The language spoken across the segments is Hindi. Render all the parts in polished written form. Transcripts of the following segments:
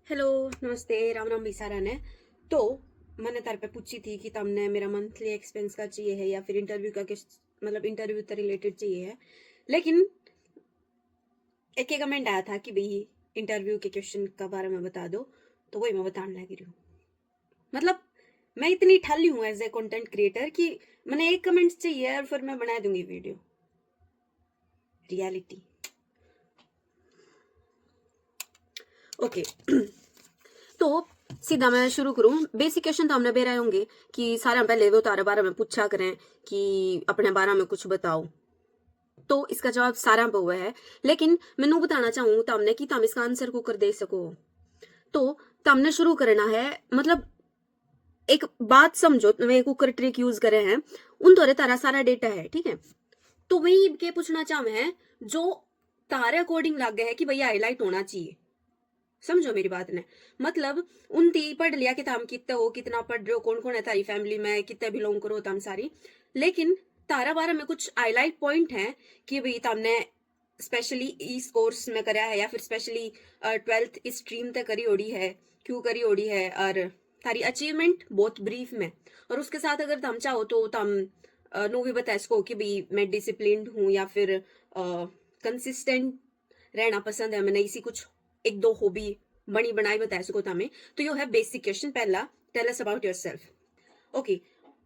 हेलो, नमस्ते, राम राम बिसारा ने। तो मैंने तार पे पूछी थी कि तुमने मेरा मंथली एक्सपेंस का चाहिए है या फिर इंटरव्यू का मतलब इंटरव्यू से रिलेटेड चाहिए है। लेकिन एक कमेंट आया था कि भाई इंटरव्यू के क्वेश्चन का बारे में बता दो, तो वही मैं बताने लगी रही हूँ। मतलब मैं इतनी ठाली हूँ एज ए कंटेंट क्रिएटर कि मैंने एक कमेंट चाहिए और फिर मैं बना दूंगी वीडियो। रियलिटी। ओके। तो सीधा मैं शुरू करूं। बेसिक क्वेश्चन तो हमने बेरा होंगे कि सारा पहले वो तारे बारे में पूछा करें कि अपने बारे में कुछ बताओ। तो इसका जवाब सारा पे हुआ है, लेकिन मैनू बताना चाहूँ तमने कि तम इसका आंसर को कर दे सको। तो तमने शुरू करना है, मतलब एक बात समझो, वे कुकर ट्रिक यूज करे हैं उन तोरे तारा सारा डेटा है, ठीक है। तो वही के पूछना चाहे हैं जो तारे अकॉर्डिंग लग गया है कि भैया हाईलाइट होना चाहिए। समझो मेरी बात ने। मतलब उन ती पढ़ लिया कि तुम कितने हो, कितना पढ़ रहे हो, कौन कौन है तारी फैमिली में, कितने बिलोंग करो तुम सारी। लेकिन तारा बारा में कुछ हाईलाइट पॉइंट है कि भाई तुमने स्पेशली इस कोर्स में करा है या फिर स्पेशली 12th इस स्ट्रीम तक करी ओड़ी है, क्यों करी ओड़ी है, और तारी अचीवमेंट बहुत ब्रीफ में। और उसके साथ अगर तुम चाहो तो तुम नो भी बता सको कि भाई मैं डिसिप्लिन्ड हूँ या फिर कंसिस्टेंट रहना पसंद है, मैंने इसी कुछ एक दो हॉबी बनी बनाई बता सको तमें। तो यो है बेसिक क्वेश्चन पहला, tell us about yourself. Okay.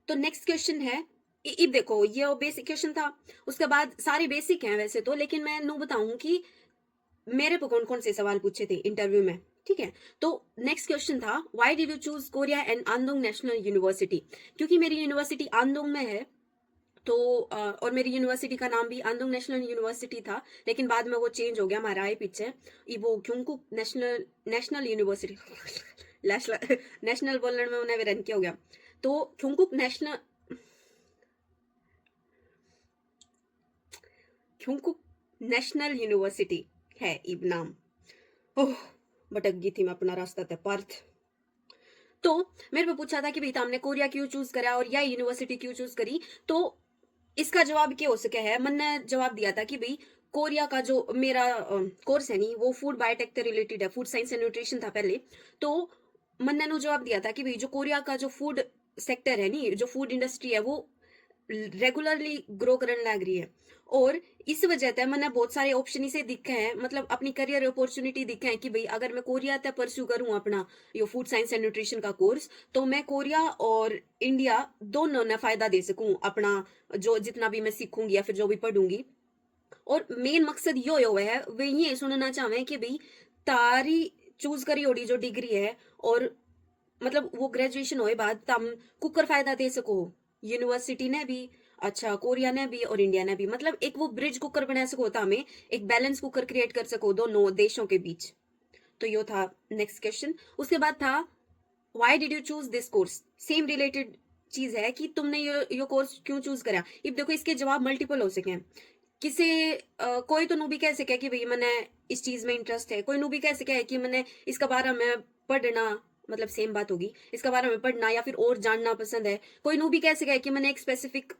तो नेक्स्ट क्वेश्चन है, इब देखो ये बेसिक क्वेश्चन था। उसके बाद सारे बेसिक हैं वैसे तो, लेकिन मैं नो बताऊं कि मेरे पे कौन कौन से सवाल पूछे थे इंटरव्यू में, ठीक है। तो नेक्स्ट क्वेश्चन था, why did you choose Korea and Andong National University. क्योंकि मेरी यूनिवर्सिटी आंदोंग में है। तो और मेरी यूनिवर्सिटी का नाम भी आंदोंग नेशनल यूनिवर्सिटी था, लेकिन बाद में वो चेंज हो गया हमारा आए पीछे। वो Kyungpook National National University National National बोलने में उन्हें रन किया हो गया। तो Kyungpook National Kyungpook National University है इब नाम। ओह, भटक गई थी मैं, अपना रास्ता था पर्थ। तो मेरे पे पूछा था कि भाई तुमने कोरिया क्यों चूज करा और यह यूनिवर्सिटी क्यों चूज करी। तो इसका जवाब क्या हो सके है, मैंने जवाब दिया था कि भाई कोरिया का जो मेरा कोर्स है नी वो फूड बायोटेक से रिलेटेड है, फूड साइंस एंड न्यूट्रिशन था पहले। तो मैंने नो जवाब दिया था कि भाई जो कोरिया का जो फूड सेक्टर है नी, जो फूड इंडस्ट्री है, वो रेगुलरली ग्रो करने लग रही है। और इस वजह से मैंने बहुत सारे ऑप्शन इसे दिखे हैं, मतलब अपनी करियर अपॉर्चुनिटी दिखे हैं कि भाई अगर मैं कोरिया तक परस्यू करूं अपना यो फूड साइंस एंड न्यूट्रिशन का कोर्स, तो मैं कोरिया और इंडिया दोनों ने फायदा दे सकूं अपना, जो जितना भी मैं सीखूंगी या फिर जो भी पढ़ूंगी। और मेन मकसद यो है वे ये सुनना चाहे कि भाई तारी चूज करी ओडी जो डिग्री है, और मतलब वो ग्रेजुएशन होए बाद तम कुकर फायदा दे सको यूनिवर्सिटी ने भी, अच्छा कोरिया ने भी और इंडिया ने भी। मतलब एक वो ब्रिज कुकर बना सको हमें, एक बैलेंस कुकर क्रिएट कर सको दोनों देशों के बीच। तो यो था नेक्स्ट क्वेश्चन। उसके बाद था, why did you choose this course. Same related चीज है कि तुमने यो कोर्स क्यों चूज करा। अब देखो इसके जवाब मल्टीपल हो सके हैं। किसे कोई तो नू भी कह सके कि भाई मैंने इस चीज में इंटरेस्ट है, कोई नू भी कह सके है कि मैंने इसका बारे में पढ़ना, मतलब सेम बात होगी, इसका बारे में पढ़ना या फिर और जानना पसंद है। कोई नू भी कह सके है कि मैंने एक स्पेसिफिक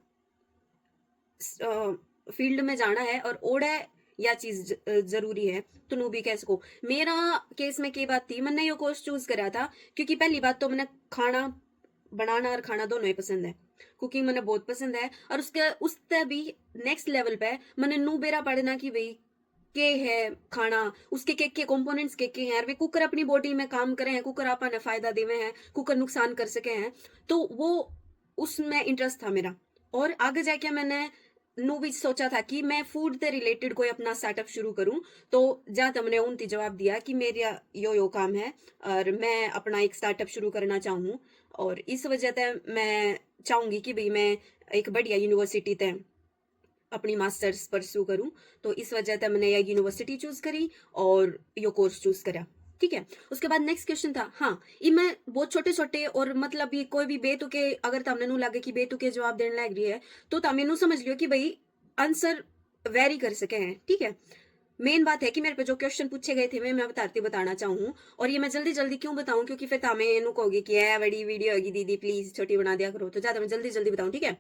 फील्ड में जाना है और ओड है या चीज जरूरी है, तो नू भी कह सको। मेरा केस में क्या बात थी, मैंने ये कोर्स चूज करा था क्योंकि पहली बात तो मैंने खाना बनाना और खाना दोनों ही पसंद है, कुकिंग मैंने बहुत पसंद है। और उससे भी नेक्स्ट लेवल पे मैंने नू बेरा पढ़ना कि भाई के है खाना, उसके के कंपोनेंट्स के हैं, और वे कुकर अपनी बॉडी में काम करे हैं, कुकर आपा ने फायदा देवे हैं, कुकर नुकसान कर सके हैं। तो वो उसमें इंटरेस्ट था मेरा। और आगे जाके मैंने नो भी सोचा था कि मैं फूड से रिलेटेड कोई अपना स्टार्टअप शुरू करूं। तो जा हमने उनती जवाब दिया कि मेरा यो काम है और मैं अपना एक स्टार्टअप शुरू करना चाहूँ। और इस वजह से मैं चाहूंगी कि भाई मैं एक बढ़िया यूनिवर्सिटी ते अपनी मास्टर्स परस्यू करूं। तो इस वजह से मैंने यह यूनिवर्सिटी चूज करी और यो कोर्स चूज करा, ठीक है। उसके बाद नेक्स्ट क्वेश्चन था, हाँ ये मैं बहुत छोटे छोटे और मतलब ये कोई भी बेतुके, अगर तमने नू लगे कि बेतुके जवाब देने लग रही है तो तमें नू समझ लियो कि भाई आंसर वेरी कर सके हैं, ठीक है। मेन बात है कि मेरे पे जो क्वेश्चन पूछे गए थे मैं बताना चाहूँ। और ये मैं जल्दी जल्दी क्यों बताऊं, क्योंकि फिर तमें नू कहोगे कि है बड़ी वीडियो होगी दीदी प्लीज छोटी बना दिया करो, तो ज्यादा मैं जल्दी जल्दी बताऊं, ठीक है।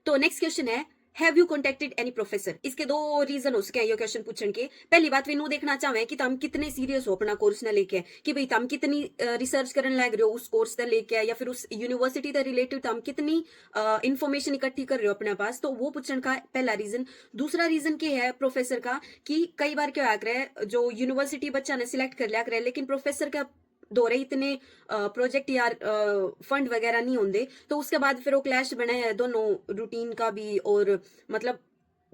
तो नेक्स्ट क्वेश्चन है, have you contacted any professor. इसके दो रीजन हो सके ये क्वेश्चन पूछने के। पहली बात वे देखना चाहे कि तुम कितने सीरियस हो अपना कोर्स ने लेके, कि भाई तुम कितनी रिसर्च करने लग रहे हो उस कोर्स ने लेके, या फिर उस यूनिवर्सिटी से रिलेटेड तुम कितनी इंफॉर्मेशन इकट्ठी कर रहे हो अपने पास। तो वो पूछने का पहला रीजन। दूसरा रीजन क्या है प्रोफेसर का, कि कई बार क्या है जो यूनिवर्सिटी बच्चा ने सिलेक्ट कर लिया करे, लेकिन प्रोफेसर का दौरे इतने प्रोजेक्ट या फंड वगैरह नहीं होंगे, तो उसके बाद फिर वो क्लैश बने हैं दोनों रूटीन का भी, और मतलब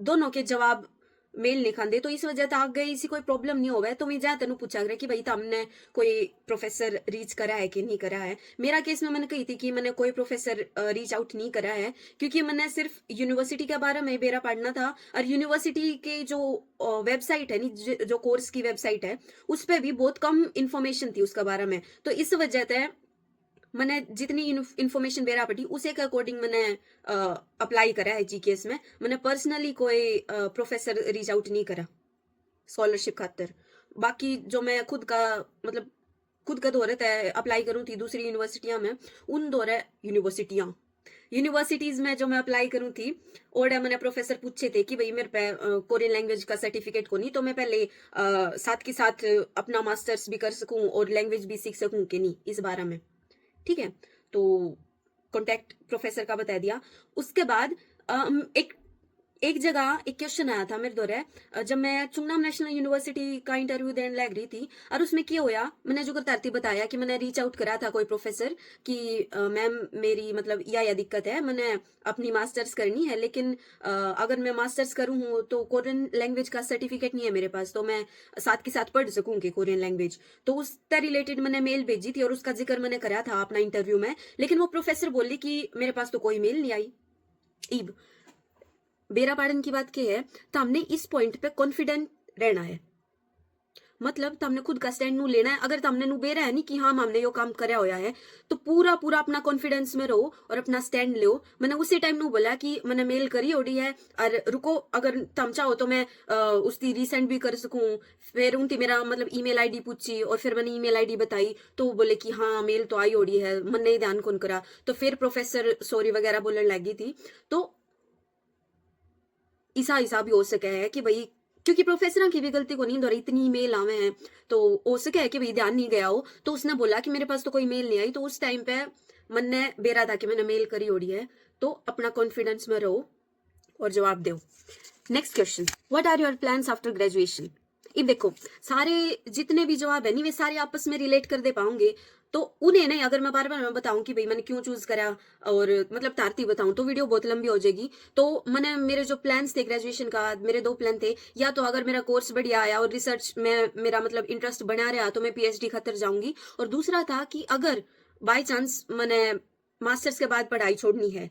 दोनों के जवाब मेल नहीं खाते। तो इस वजह से आगे इसी कोई प्रॉब्लम नहीं होगा। तो मैं जहाँ तेन पूछा करे कि भाई तुमने कोई प्रोफेसर रीच करा है कि नहीं करा है। मेरा केस में मैंने कही थी कि मैंने कोई प्रोफेसर रीच आउट नहीं करा है, क्योंकि मैंने सिर्फ यूनिवर्सिटी के बारे में बेरा पढ़ना था, और यूनिवर्सिटी के जो वेबसाइट है नहीं, जो कोर्स की वेबसाइट है उस पर भी बहुत कम इंफॉर्मेशन थी उसके बारे में। तो इस वजह से मैंने जितनी इंफॉर्मेशन बेरा पड़ी उसे के अकॉर्डिंग मैंने अप्लाई करा है जीकेएस में। मैंने पर्सनली कोई प्रोफेसर रीच आउट नहीं करा स्कॉलरशिप खातर। बाकी जो मैं खुद का मतलब खुद का दौरे तय अप्लाई करूँ थी दूसरी यूनिवर्सिटियां में, उन दौरे यूनिवर्सिटीज में जो मैं अप्लाई करूँ थी, और मैंने प्रोफेसर पूछे थे कि भाई मेरे पे कोरियन लैंग्वेज का सर्टिफिकेट को नहीं, तो मैं पहले साथ के साथ अपना मास्टर्स भी कर सकूं और लैंग्वेज भी सीख सकूं कि नहीं, इस बारे में। ठीक है, तो कॉन्टेक्ट प्रोफेसर का बता दिया। उसके बाद एक जगह एक क्वेश्चन आया था मेरे दौरे, जब मैं चुंगनाम नेशनल यूनिवर्सिटी का इंटरव्यू देने लग रही थी, और उसमें क्या होया, मैंने जो करतारती बताया कि मैंने रीच आउट करा था कोई प्रोफेसर कि मैम मेरी मतलब यह दिक्कत है, मैंने अपनी मास्टर्स करनी है, लेकिन अगर मैं मास्टर्स करूँ हूँ तो कोरियन लैंग्वेज का सर्टिफिकेट नहीं है मेरे पास, तो मैं साथ के साथ पढ़ सकूंगी कोरियन लैंग्वेज। तो उससे रिलेटेड मैंने मेल भेजी थी और उसका जिक्र मैंने करा था अपना इंटरव्यू में, लेकिन वो प्रोफेसर बोली कि मेरे पास तो कोई मेल नहीं आई। ईब बेरा पाड़न की बात क्या है, तो हमने इस पॉइंट पे कॉन्फिडेंट रहना है, मतलब तुमने खुद का स्टैंड नू लेना है। अगर तुमने नू बेरा है नहीं कि हाँ हमने यो काम करया होया है, तो पूरा पूरा अपना कॉन्फिडेंस में रहो और अपना स्टैंड लो। मैंने उसी टाइम नू बोला कि मैंने मेल करी ओडी है, और रुको अगर तुम चाहो तो मैं उसकी रीसेंड भी कर सकूं। फिर उनकी मेरा मतलब ईमेल आईडी पूछी, और फिर मैंने ईमेल आईडी बताई, तो वो बोले कि हाँ मेल तो आई ओडी है, मन नहीं ध्यान कौन करा। तो फिर प्रोफेसर सॉरी वगैरह बोलने लगी थी। तो ऐसा भी हो सके है कि भाई, क्योंकि प्रोफेसर की भी गलती को नहीं दो रही, इतनी मेल आवे हैं, तो हो सके है कि भाई ध्यान नहीं गया हो। तो उसने बोला कि मेरे पास तो कोई मेल नहीं आई, तो उस टाइम पे मन ने बेरा था कि मैंने मेल करी ओड़ी है। तो अपना कॉन्फिडेंस में रहो और जवाब दो। Next question, what are your plans after graduation. अब देखो सारे जितने भी जवाब है नहीं वे सारे आपस में रिलेट कर दे पाओगे, तो उन्हें नहीं अगर मैं बार बार बताऊं कि भाई मैंने क्यों चूज करा और मतलब तारती बताऊं तो वीडियो बहुत लंबी हो जाएगी। तो मैंने मेरे जो प्लान्स थे ग्रेजुएशन का, मेरे दो प्लान थे, या तो अगर मेरा कोर्स बढ़िया आया और रिसर्च में मेरा मतलब इंटरेस्ट बना रहा तो मैं पीएचडी खातर जाऊंगी, और दूसरा था कि अगर बाय चांस मैंने मास्टर्स के बाद पढ़ाई छोड़नी है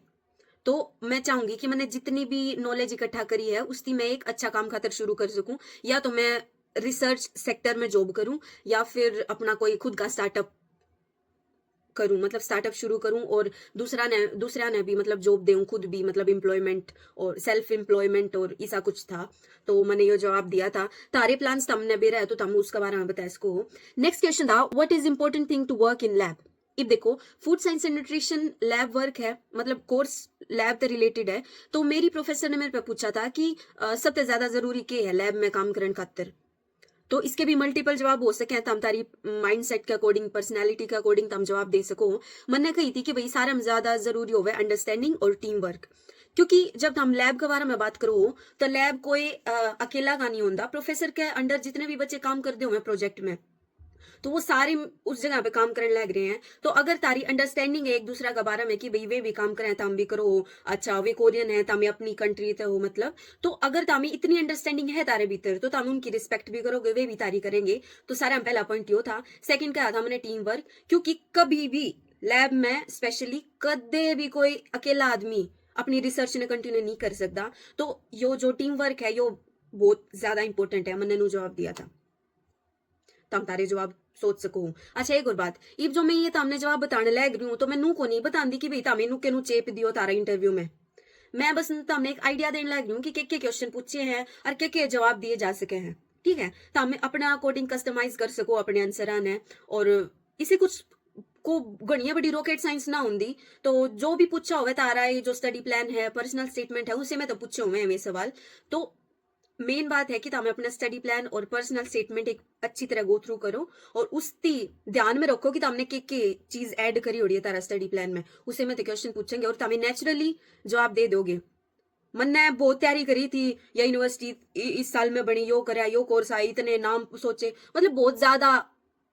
तो मैं चाहूंगी कि मैंने जितनी भी नॉलेज इकट्ठा करी है उसकी मैं एक अच्छा काम खातर शुरू कर सकूं, या तो मैं रिसर्च सेक्टर में जॉब करूं या फिर अपना कोई खुद का स्टार्टअप करूं, मतलब स्टार्टअप शुरू करूं, और दूसरा ने भी मतलब जॉब दूं खुद भी, मतलब एम्प्लॉयमेंट और सेल्फ एम्प्लॉयमेंट और ऐसा कुछ था। तो मैंने ये जवाब दिया था। तारे प्लान्स तमने बेरा है तो तम उसके बारे में बता इसको। नेक्स्ट क्वेश्चन था, what is important thing to work in lab. अब देखो food science and nutrition lab work है, मतलब कोर्स लैब से रिलेटेड है। तो मेरी प्रोफेसर ने मेरे पे पूछा था कि सबसे ज्यादा जरूरी क्या है लैब में काम करने खातिर। तो इसके भी मल्टीपल जवाब हो सके, तम तारी माइंडसेट के अकॉर्डिंग, पर्सनैलिटी के अकॉर्डिंग तम जवाब दे सको। मैंने कही थी कि भाई सारा में ज्यादा जरूरी होवे अंडरस्टैंडिंग और टीम वर्क, क्योंकि जब हम लैब के बारे में बात करो तो लैब कोई अकेला का नहीं होता। प्रोफेसर के अंडर जितने भी बच्चे काम करते हुए प्रोजेक्ट में, तो वो सारे उस जगह पे काम करने लग रहे हैं। तो अगर तारी अंडरस्टैंडिंग है एक दूसरा के बारे में कि भाई वे भी काम करें तम भी करो, अच्छा वे कोरियन है तामी अपनी कंट्री ते हो, मतलब तो अगर तामी इतनी अंडरस्टैंडिंग है तारे भीतर तो तामी उनकी रिस्पेक्ट भी करोगे, वे भी तारी करेंगे। तो सारा पहला पॉइंट यो था। सेकंड क्या था मैंने टीम वर्क, क्योंकि कभी भी लैब में स्पेशली कदे भी कोई अकेला आदमी अपनी रिसर्च ने कंटिन्यू नहीं कर सकता। तो यो जो टीम वर्क है यो बहुत ज्यादा इंपॉर्टेंट है। मैंने जवाब दिया था, तम तारे जवाब सोच सको। अच्छा एक और बात, इब जो मैं ये तामने जवाब बताने लग रही हूँ तो मैं नू को नहीं बताती कि भाई तामे नू के नू चेप दियो तारा इंटरव्यू में। मैं बस तामने एक आइडिया देने लग रही हूँ कि के क्वेश्चन पूछे हैं और के जवाब दिए जा सके हैं। ठीक है, तामे अपने अकॉर्डिंग कस्टमाइज कर सको अपने आंसर ने, और इसे कुछ को गणिया बड़ी रॉकेट साइंस ना होंदी तो जो भी पूछा होवे तारा ये जो स्टडी प्लान है पर्सनल स्टेटमेंट है उसे में तो पूछे हुए हैं ये सवाल। तो मेन बात है कि तुम अपना स्टडी प्लान और पर्सनल स्टेटमेंट एक अच्छी तरह गो थ्रू करो और उसकी ध्यान में रखो कि तुमने के चीज ऐड करी होड़ी है तारा स्टडी प्लान में, उसे में तो क्वेश्चन पूछेंगे और तुम्हें नेचुरली जवाब दे दोगे। मैंने बहुत तैयारी करी थी या यूनिवर्सिटी इस साल में बनी यो करा यो कोर्स आई इतने नाम सोचे, मतलब बहुत ज्यादा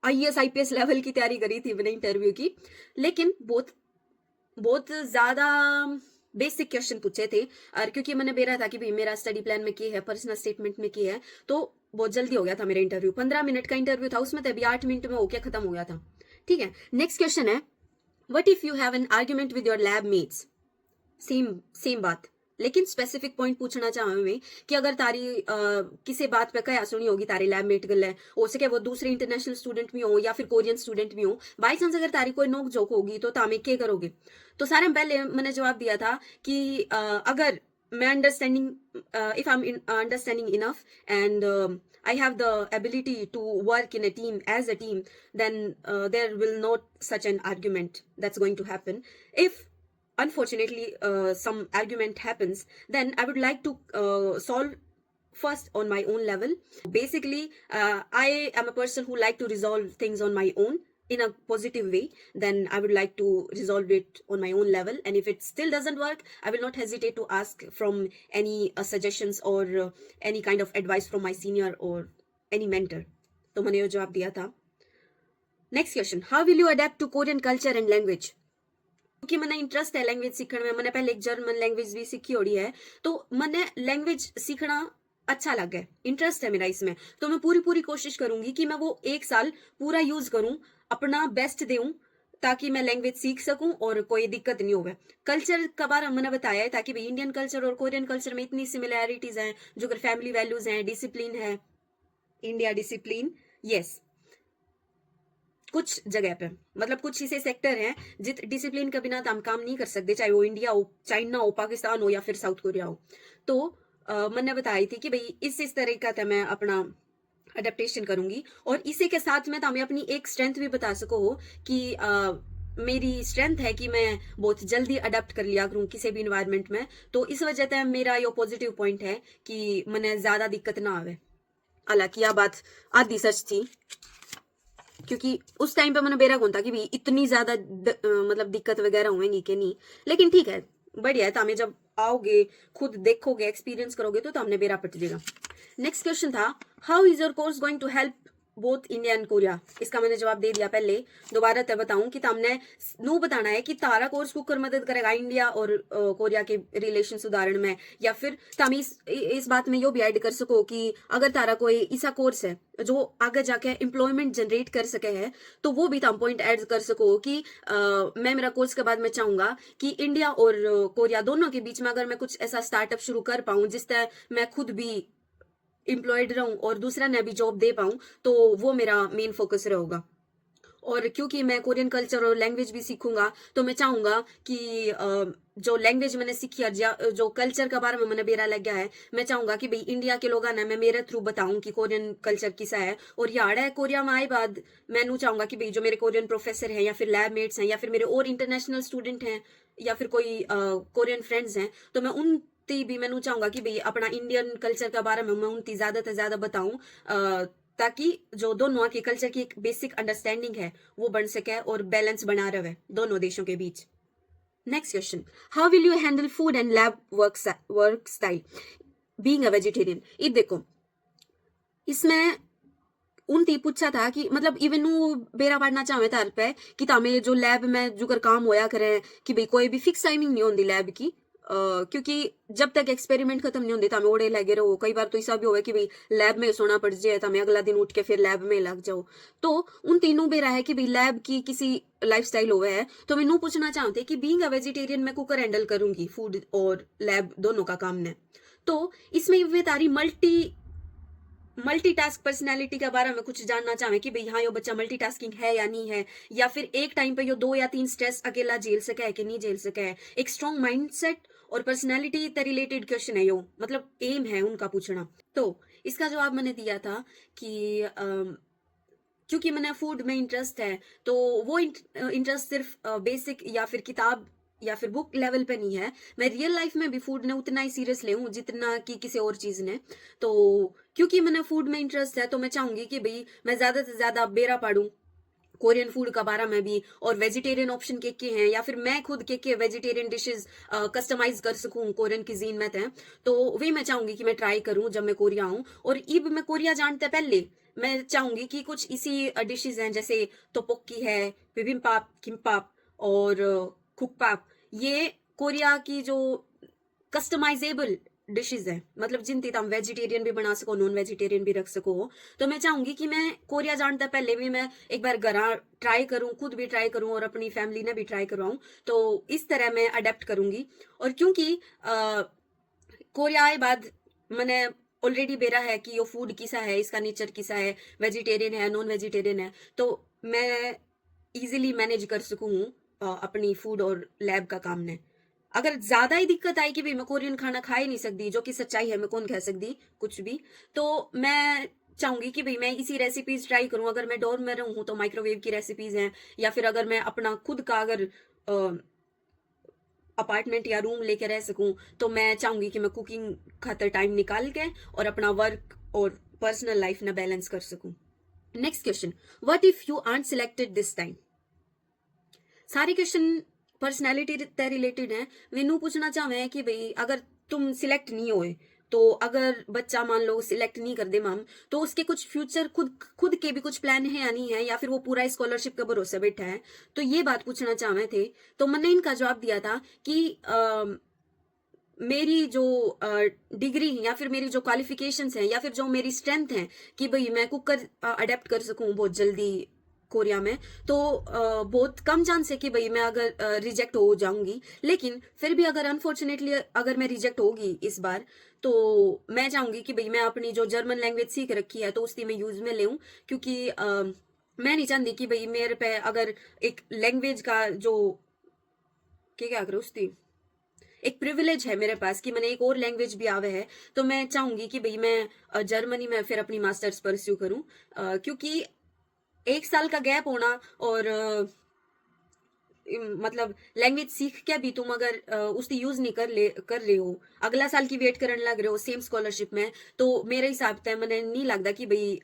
आईएएस आईपीएस लेवल की तैयारी करी थी मैंने इंटरव्यू की, लेकिन बहुत बहुत ज्यादा बेसिक क्वेश्चन पूछे थे। और क्योंकि मैंने बेरा था कि भाई मेरा स्टडी प्लान में की है पर्सनल स्टेटमेंट में की है, तो बहुत जल्दी हो गया था मेरा इंटरव्यू। 15 मिनट का इंटरव्यू था, उसमें तो अभी 8 मिनट में होके खत्म हो गया था। ठीक है, नेक्स्ट क्वेश्चन है what if you have an argument with your lab mates. Same बात, लेकिन स्पेसिफिक पॉइंट पूछना चाहूँ मैं कि अगर तारी किसी बात पे क्या सुनी होगी तारे लैबमेट गल है, हो सके वो दूसरे इंटरनेशनल स्टूडेंट भी हो या फिर कोरियन स्टूडेंट भी हो, बाई चांस अगर तारी कोई नोक जोक होगी तो तामे क्या करोगे। तो सारे पहले मैंने जवाब दिया था कि अगर मैं understanding if I am understanding enough and I have the ability to work in a team as a team, then there will not such an argument that's going to happen. If unfortunately some argument happens, then I would like to solve first on my own level. Basically I am a person who like to resolve things on my own in a positive way. Then I would like to resolve it on my own level, and if it still doesn't work, I will not hesitate to ask from any suggestions or any kind of advice from my senior or any mentor. तो मैंने ये जवाब दिया था। Next question, how will you adapt to Korean culture and language. क्योंकि मैंने इंटरेस्ट है लैंग्वेज सीखने में, मैंने पहले एक जर्मन लैंग्वेज भी सीखी होड़ी है, तो मैंने लैंग्वेज सीखना अच्छा लग गया, इंटरेस्ट है मेरा इसमें, तो मैं पूरी कोशिश करूंगी कि मैं वो एक साल पूरा यूज करूं, अपना बेस्ट दूं ताकि मैं लैंग्वेज सीख सकूं और कोई दिक्कत नहीं होवे। कल्चर का बारे में मैंने बताया है ताकि भाई इंडियन कल्चर और कोरियन कल्चर में इतनी सिमिलैरिटीज हैं, जो अगर फैमिली वैल्यूज हैं, डिसिप्लिन है, इंडिया डिसिप्लिन, यस कुछ जगह पे मतलब कुछ ऐसे सेक्टर हैं जित डिसिप्लिन के बिना तो हम काम नहीं कर सकते, चाहे वो इंडिया हो, चाइना हो, पाकिस्तान हो या फिर साउथ कोरिया हो। तो मैंने बताई थी कि भाई इस तरीका से मैं अपना अडेप्टेशन करूंगी, और इसी के साथ में हमें अपनी एक स्ट्रेंथ भी बता सको कि मेरी स्ट्रेंथ है कि मैं बहुत जल्दी अडेप्ट कर लिया करूं किसी भी इन्वायरमेंट में। तो इस वजह से मेरा ये पॉजिटिव पॉइंट है कि मैंने ज्यादा दिक्कत ना आवे। हालांकि यह बात आधी सच थी, क्योंकि उस टाइम पे मैंने बेरा कौन था कि भाई इतनी ज्यादा मतलब दिक्कत वगैरह होंगी कि नहीं, लेकिन ठीक है, बढ़िया है। तो हमें जब आओगे खुद देखोगे एक्सपीरियंस करोगे तो हमने बेरा पट जाएगा। नेक्स्ट क्वेश्चन था how is your course going to help both India and Korea. इसका मैंने जवाब दे दिया पहले, दोबारा तय बताऊं कि तुमने नू बताना है कि तारा कोर्स कुकर मदद करेगा इंडिया और कोरिया के रिलेशन सुधारण में, या फिर तुम इस बात में यो भी ऐड कर सको कि अगर तारा कोई ऐसा कोर्स है जो आगे जाके एम्प्लॉयमेंट जनरेट कर सके है, तो वो भी तुम पॉइंट ऐड कर सको कि मैं मेरा कोर्स के बाद मैं चाहूंगा कि इंडिया और कोरिया दोनों के बीच में अगर मैं कुछ ऐसा स्टार्टअप शुरू कर पाऊं जिससे मैं खुद भी एम्प्लॉयड रहूं और दूसरा ने भी जॉब दे पाऊं, तो वो मेरा मेन फोकस रहेगा। और क्योंकि मैं कोरियन कल्चर और लैंग्वेज भी सीखूंगा, तो मैं चाहूंगा कि जो लैंग्वेज मैंने सीखी है, जो कल्चर के बारे में मैंने बेरा लग गया है, मैं चाहूंगा कि भाई इंडिया के लोग ना मैं मेरे थ्रू बताऊं कि कोरियन कल्चर किसा है। और यार है कोरिया में आए बाद मैं नू चाहूंगा कि भाई जो मेरे कोरियन प्रोफेसर हैं या फिर लैब मेट्स हैं या फिर मेरे और इंटरनेशनल स्टूडेंट हैं या फिर कोई कोरियन फ्रेंड्स हैं, तो मैं उन भी मैं चाहूंगा कि भाई अपना इंडियन कल्चर के बारे में मैं उनकी ज्यादा से ज्यादा बताऊं, ताकि जो दोनों के कल्चर की एक बेसिक अंडरस्टैंडिंग है वो बन सके और बैलेंस बना रहे दोनों देशों के बीच। Next question, how will you handle food and lab work style being a vegetarian. ये देखो, इसमें उनती पूछा था कि मतलब इवन वो बेरा पढ़ना चाहे तार पे कि तामे जो लैब में जो कर काम होया करे कि भाई कोई भी फिक्स टाइमिंग नहीं होती लैब की, क्योंकि जब तक एक्सपेरिमेंट खत्म नहीं होते तो हमें ओड़े लगे रहो। कई बार तो ऐसा भी हुआ कि भाई लैब में सोना पड़ जाए तो हमें अगला दिन उठ के फिर लैब में लग जाओ। तो उन तीनों बेरा है कि भाई लैब की किसी लाइफस्टाइल हुआ है, तो मैं नू पूछना चाहते कि बीइंग अ वेजिटेरियन मैं कुकर हैंडल करूंगी फूड और लैब दोनों का काम ने। तो इसमें वे तारी मल्टीटास्क पर्सनैलिटी के बारे में कुछ जानना चाहे कि भाई हाँ यो बच्चा मल्टीटास्किंग है या नहीं है, या फिर एक टाइम पे यो 2 या 3 स्ट्रेस अकेला झेल सके है कि नहीं झेल सके है। एक स्ट्रॉन्ग माइंडसेट और पर्सनैलिटी से रिलेटेड क्वेश्चन है यो, मतलब एम है उनका पूछना। तो इसका जवाब मैंने दिया था कि क्योंकि मैंने फूड में इंटरेस्ट है, तो वो इंटरेस्ट सिर्फ बेसिक या फिर किताब या फिर बुक लेवल पे नहीं है। मैं रियल लाइफ में भी फूड ने उतना ही सीरियस ले हूँ जितना कि किसी और चीज ने। तो क्योंकि मैंने फूड में इंटरेस्ट है, तो मैं चाहूंगी कि भाई मैं ज्यादा से ज्यादा बेरा पाड़ूं कोरियन फूड का बारे में भी, और वेजिटेरियन ऑप्शन के हैं, या फिर मैं खुद के वेजिटेरियन डिशेस कस्टमाइज कर सकूं कोरियन cuisine में थे। तो वही मैं चाहूंगी कि मैं ट्राई करूं जब मैं कोरिया आऊं। और इब मैं कोरिया जानते पहले मैं चाहूंगी कि कुछ इसी डिशेस हैं, जैसे तोपोक्की है, बिबिम्पाप, किम्पाप और कुकपाप। ये कोरिया की जो कस्टमाइजेबल डिशेज हैं, मतलब जिन हम वेजिटेरियन भी बना सको, नॉन वेजिटेरियन भी रख सको। तो मैं चाहूंगी कि मैं कोरिया जानता पहले भी मैं एक बार घर ट्राई करूं, खुद भी ट्राई करूं और अपनी फैमिली ने भी ट्राई करवाऊं। तो इस तरह मैं अडेप्ट करूंगी। और क्योंकि कोरिया आए बाद मैंने ऑलरेडी बेरा है कि ये फूड किसा है, इसका नेचर किसा है, वेजिटेरियन है, नॉन वेजिटेरियन है, तो मैं इजीली मैनेज कर सकूं अपनी फूड और लैब का काम ने। अगर ज्यादा ही दिक्कत आई कि भाई मैं कोरियन खाना खा ही नहीं सकती, जो कि सच्चाई है, मैं कौन कह सकती कुछ भी, तो मैं चाहूंगी कि भाई मैं इसी रेसिपीज ट्राई करूं। अगर मैं डोर में रहूं तो माइक्रोवेव की रेसिपीज हैं, या फिर अगर मैं अपना खुद का अगर अपार्टमेंट या रूम लेके रह सकूं, तो मैं चाहूंगी कि मैं कुकिंग खातर टाइम निकाल के और अपना वर्क और पर्सनल लाइफ ना बैलेंस कर सकूं। Next question, what if you aren't selected this time. सारे क्वेश्चन पर्सनैलिटी से रिलेटेड है। मैनू पूछना चाहे कि भाई अगर तुम सिलेक्ट नहीं होए, तो अगर बच्चा मान लो सिलेक्ट नहीं कर दे मैम, तो उसके कुछ फ्यूचर खुद खुद के भी कुछ प्लान है या नहीं है, या फिर वो पूरा स्कॉलरशिप का भरोसा बैठा है। तो ये बात पूछना चाहे थे। तो मैंने इनका जवाब दिया था कि मेरी जो डिग्री या फिर मेरी जो क्वालिफिकेशंस हैं, या फिर जो मेरी स्ट्रेंथ है कि भाई मैं कुकर अडेप्ट कर सकूं बहुत जल्दी कोरिया में, तो बहुत कम चांस है कि भाई मैं अगर रिजेक्ट हो जाऊंगी। लेकिन फिर भी अगर अनफॉर्चुनेटली अगर मैं रिजेक्ट होगी इस बार, तो मैं चाहूंगी कि भाई मैं अपनी जो जर्मन लैंग्वेज सीख रखी है तो उसकी मैं यूज में लेऊं। क्योंकि मैं नहीं चाहती कि भाई मेरे पे अगर एक लैंग्वेज का जो क्या करो उसकी एक प्रिविलेज है मेरे पास कि मैंने एक और लैंग्वेज भी आवे है, तो मैं चाहूंगी कि भाई मैं जर्मनी में फिर अपनी मास्टर्स परस्यू करूं। क्योंकि एक साल का गैप होना और मतलब लैंग्वेज सीख के भी तुम अगर उसकी यूज नहीं कर रहे हो, अगला साल की वेट करने लग रहे हो सेम स्कॉलरशिप में, तो मेरे हिसाब से मैंने नहीं लगता कि भाई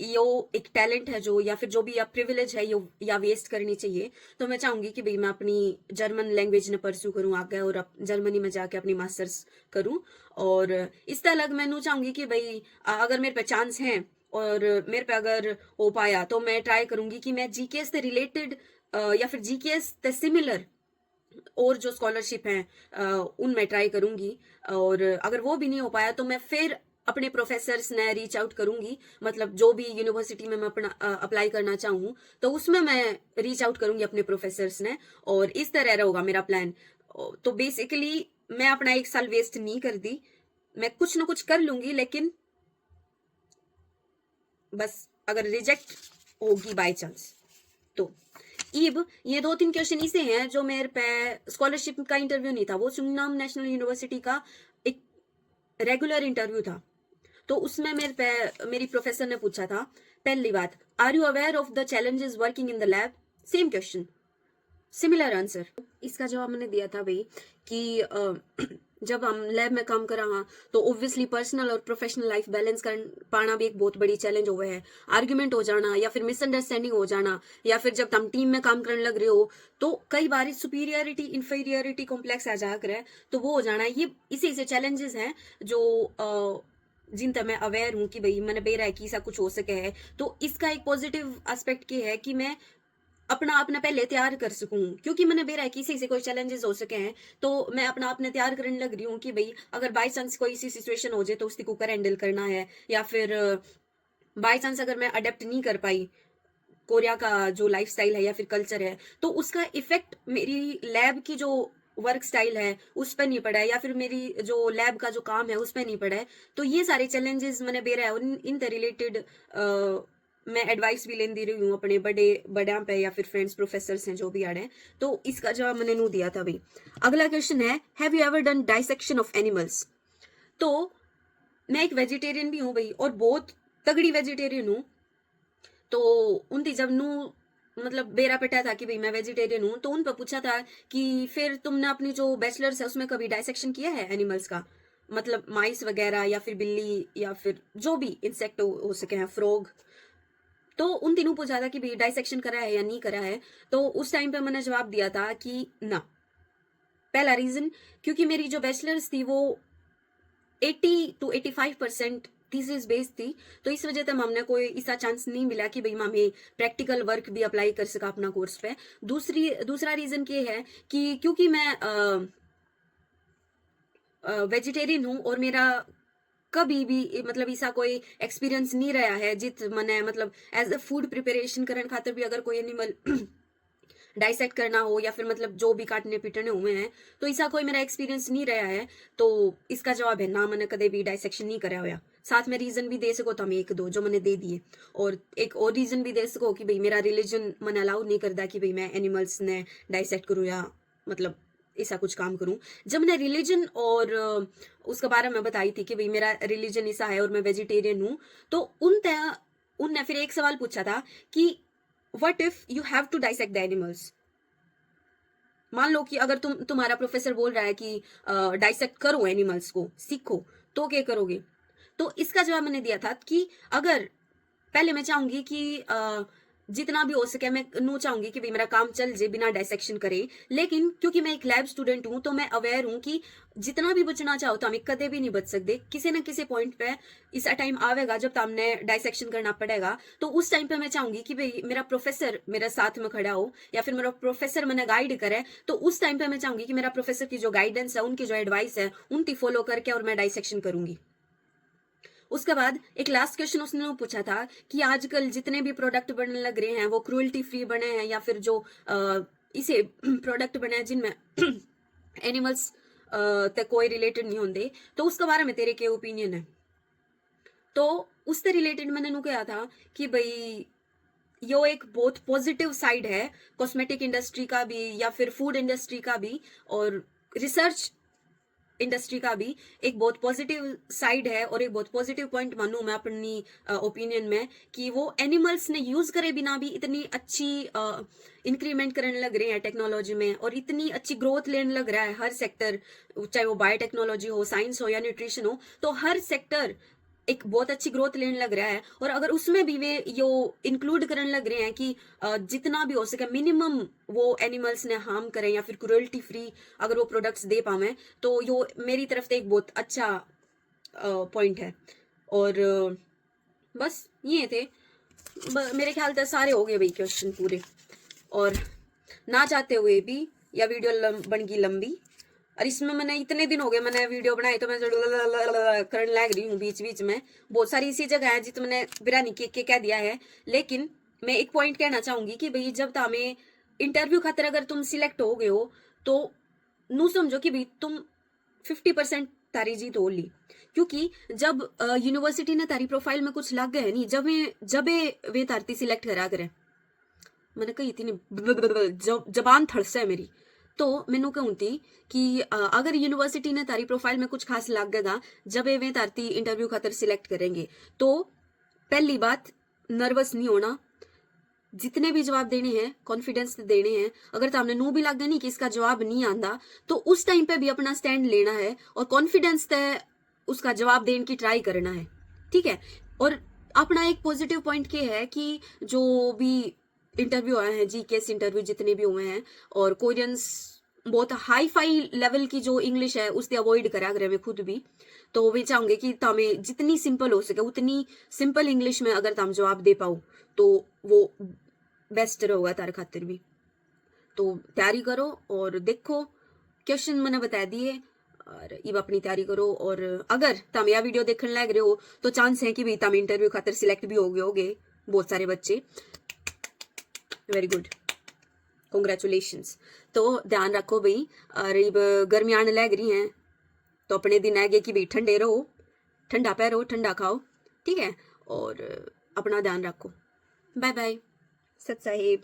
यो एक टैलेंट है जो, या फिर जो भी प्रिविलेज है यो या वेस्ट करनी चाहिए। तो मैं चाहूंगी कि भाई मैं अपनी जर्मन लैंग्वेज ने परस्यू करूँ आगे, और जर्मनी में जाके अपनी मास्टर्स करूँ। और इस तरह मैं चाहूंगी कि भाई अगर मेरे पे चांस है और मेरे पे अगर हो पाया, तो मैं ट्राई करूंगी कि मैं जीके से रिलेटेड या फिर जीकेएस से सिमिलर और जो स्कॉलरशिप हैं उनमें ट्राई करूंगी। और अगर वो भी नहीं हो पाया, तो मैं फिर अपने प्रोफेसर्स ने रीच आउट करूंगी, मतलब जो भी यूनिवर्सिटी में मैं अपना अप्लाई करना चाहूँ, तो उसमें मैं रीच आउट करूंगी अपने प्रोफेसर्स ने। और इस तरह रहेगा मेरा प्लान। तो बेसिकली मैं अपना एक साल वेस्ट नहीं कर दी, मैं कुछ ना कुछ कर लूंगी, लेकिन बस अगर रिजेक्ट होगी बाय चांस तो। इब ये 2-3 क्वेश्चन इसे हैं जो मेरे पे स्कॉलरशिप का इंटरव्यू नहीं था, वो सुन्नाम नेशनल यूनिवर्सिटी का एक रेगुलर इंटरव्यू था। तो उसमें मेरे पे मेरी प्रोफेसर ने पूछा था, पहली बात, are you aware of the challenges working in the lab. Same question, similar answer. इसका जवाब मैंने दिया था भाई कि जब हम लैब में काम कर रहा, तो ऑब्वियसली पर्सनल और प्रोफेशनल लाइफ बैलेंस कर पाना भी एक बहुत बड़ी चैलेंज हुआ है। आर्ग्यूमेंट हो जाना, या फिर मिसअंडरस्टैंडिंग हो जाना, या फिर जब तुम टीम में काम करने लग रहे हो, तो कई बार सुपीरियरिटी इंफीरियरिटी कॉम्प्लेक्स आ जाकर है, तो वो हो जाना, ये इसी से चैलेंजेस हैं जो जिन तक मैं अवेयर हूँ कि भाई मैंने बेरा है कि ऐसा कुछ हो सके है। तो इसका एक पॉजिटिव एस्पेक्ट ये है कि मैं अपना पहले तैयार कर सकूं, क्योंकि मैंने बेरा है किसी से कोई चैलेंजेस हो सके हैं, तो मैं अपने तैयार करने लग रही हूँ कि भाई अगर बाई चांस कोई ऐसी सिचुएशन हो जाए तो उसकी कुकर हैंडल करना है, या फिर बाई चांस अगर मैं अडेप्ट नहीं कर पाई कोरिया का जो लाइफस्टाइल है या फिर कल्चर है, तो उसका इफेक्ट मेरी लैब की जो वर्क स्टाइल है उस पर नहीं पड़ा है, या फिर मेरी जो लैब का जो काम है उस पर नहीं पड़ा है। तो ये सारे चैलेंजेस मैंने बेरा है, और इन रिलेटेड मैं एडवाइस भी लेती रही हूँ अपने बड़े पे, या फिर फ्रेंड्स प्रोफेसर्स हैं जो भी आ रहे हैं। तो इसका जवाब मैंने नू दिया था भाई। अगला क्वेश्चन है, have you ever done dissection of animals. तो मैं एक वेजिटेरियन भी हूँ भाई, और बहुत तगड़ी वेजिटेरियन हूँ। तो उनकी जब नू मतलब बेरा पिटा था कि भाई मैं वेजिटेरियन हूँ, तो उन पर पूछा था कि फिर तुमने अपनी जो बैचलर्स है उसमें कभी डाइसेक्शन किया है एनिमल्स का, मतलब माइस वगैरह या फिर बिल्ली या फिर जो भी इंसेक्ट हो सके हैं, फ्रॉग। तो उन तीनों पूछा था कि भाई डाइसेक्शन करा है या नहीं करा है। तो उस टाइम पे मैंने जवाब दिया था कि ना। पहला रीजन, क्योंकि मेरी जो बैचलर्स थी वो 80 to 85% थीसिस बेस्ड थी, तो इस वजह से हमने कोई ऐसा चांस नहीं मिला कि भाई हमें प्रैक्टिकल वर्क भी अप्लाई कर सका अपना कोर्स पे। दूसरा रीजन ये है कि क्योंकि मैं वेजिटेरियन हूँ और मेरा कभी भी मतलब ऐसा कोई एक्सपीरियंस नहीं रहा है जित मैंने मतलब एज अ फूड प्रिपरेशन करने खातर भी अगर कोई एनिमल डाइसेक्ट करना हो या फिर मतलब जो भी काटने पीटने हुए हैं, तो ऐसा कोई मेरा एक्सपीरियंस नहीं रहा है। तो इसका जवाब है ना, मैंने कदे भी डाइसेक्शन नहीं करा हुआ। साथ में रीजन भी दे सको तो हम एक दो जो मैंने दे दिए, और एक और रीजन भी दे सको कि भाई मेरा रिलीजन मैंने अलाउ नहीं करता कि भाई मैं एनिमल्स ने डाइसेक्ट करूँ या मतलब ऐसा कुछ काम करूं। जब मैंने रिलीजन और उसके बारे में बताई थी कि भाई मेरा रिलीजन ऐसा है और मैं वेजिटेरियन हूं, तो उनने फिर एक सवाल पूछा था कि what if you have to dissect the animals. मान लो कि अगर तुम्हारा प्रोफेसर बोल रहा है कि डाइसेक्ट करो एनिमल्स को, सीखो, तो क्या करोगे? तो इसका जवाब मैंने दिया था कि अगर पहले मैं चाहूंगी कि जितना भी हो सके मैं नू चाहूंगी कि भाई मेरा काम चल जाए बिना डाइसेक्शन करे, लेकिन क्योंकि मैं एक लैब स्टूडेंट हूं तो मैं अवेयर हूं कि जितना भी बचना चाहो तो हम कदे भी नहीं बच सकते। किसी ना किसी पॉइंट पे ऐसा टाइम आवेगा जब हमने डाइसेक्शन करना पड़ेगा। तो उस टाइम पे मैं चाहूंगी कि भाई मेरा प्रोफेसर मेरे साथ में खड़ा हो या फिर मेरा प्रोफेसर मैंने गाइड करे। तो उस टाइम पे मैं चाहूंगी कि मेरा प्रोफेसर की जो गाइडेंस है, उनकी जो एडवाइस है, उनकी फॉलो करके और मैं डाइसेक्शन करूंगी। उसके बाद एक लास्ट क्वेश्चन उसने पूछा था कि आजकल जितने भी प्रोडक्ट बनने लग रहे हैं वो क्रूअल्टी फ्री बने हैं या फिर जो इसे प्रोडक्ट बने हैं जिनमें एनिमल्स तक कोई रिलेटेड नहीं होंगे, तो उसके बारे में तेरे क्या ओपिनियन है? तो उससे रिलेटेड मैंने नु कहा था कि भाई यो एक बहुत पॉजिटिव साइड है कॉस्मेटिक इंडस्ट्री का भी या फिर फूड इंडस्ट्री का भी, और रिसर्च इंडस्ट्री का भी एक बहुत पॉजिटिव साइड है और एक बहुत पॉजिटिव पॉइंट मानूं मैं अपनी ओपिनियन में कि वो एनिमल्स ने यूज करे बिना भी इतनी अच्छी इंक्रीमेंट करने लग रहे हैं टेक्नोलॉजी में, और इतनी अच्छी ग्रोथ लेने लग रहा है हर सेक्टर, चाहे वो बायोटेक्नोलॉजी हो, साइंस हो या न्यूट्रिशन हो, तो हर सेक्टर एक बहुत अच्छी ग्रोथ लेने लग रहा है। और अगर उसमें भी वे यो इंक्लूड करने लग रहे हैं कि जितना भी हो सके मिनिमम वो एनिमल्स ने हार्म करें या फिर क्रूअल्टी फ्री अगर वो प्रोडक्ट्स दे पावे, तो यो मेरी तरफ से एक बहुत अच्छा पॉइंट है। और बस ये थे मेरे ख्याल से सारे हो गए भाई क्वेश्चन पूरे, और ना चाहते हुए भी या वीडियो बन गई लंबी। और इसमें मैंने इतने दिन हो गए मैंने वीडियो बनाई तो मैं करने लग रही हूँ बीच बीच में। बहुत सारी इसी जगह है जित मैंने बिरानी के कह दिया है, लेकिन मैं एक पॉइंट कहना चाहूंगी कि भाई जब हमें इंटरव्यू खातर अगर तुम सिलेक्ट हो गए हो तो नू समझो कि भाई तुम 50% तारी जीत हो ली, क्योंकि जब यूनिवर्सिटी ने तारी प्रोफाइल में कुछ लग गए नहीं, जब वे तारती सिलेक्ट करा करे, मैंने कही थी जबान थड़सा है मेरी, तो मैनू कहूँ थी कि अगर यूनिवर्सिटी ने तारी प्रोफाइल में कुछ खास लगेगा जब वे तारती इंटरव्यू खातर सिलेक्ट करेंगे, तो पहली बात नर्वस नहीं होना, जितने भी जवाब देने हैं कॉन्फिडेंस से देने हैं। अगर तो हमने नू भी लग गया नहीं कि इसका जवाब नहीं आंदा, तो उस टाइम पे भी अपना स्टैंड लेना है और कॉन्फिडेंस से उसका जवाब देने की ट्राई करना है, ठीक है। और अपना एक पॉजिटिव पॉइंट ये है कि जो भी इंटरव्यू आए हैं, जीकेएस इंटरव्यू जितने भी हुए हैं, और कोरियंस बहुत हाई फाई लेवल की जो इंग्लिश है उससे अवॉइड करा करे मैं खुद भी, तो वे चाहूंगे कि तमें जितनी सिंपल हो सके उतनी सिंपल इंग्लिश में अगर तुम जवाब दे पाओ तो वो बेस्ट रहेगा तार खातिर भी। तो तैयारी करो और देखो क्वेश्चन मैंने बता दिए, और इब अपनी तैयारी करो। और अगर तुम यह वीडियो देखने लग रहे हो तो चांस है कि भाई तुम इंटरव्यू खातिर सिलेक्ट भी हो गए होगे, बहुत सारे बच्चे, वेरी गुड, कॉन्ग्रेचुलेशंस। तो ध्यान रखो भाई, और इब गर्मी आने लग रही हैं तो अपने दिन आगे कि भाई ठंडे रहो, ठंडा पहनो, ठंडा खाओ, ठीक है, और अपना ध्यान रखो। बाय बाय, सत साहिब।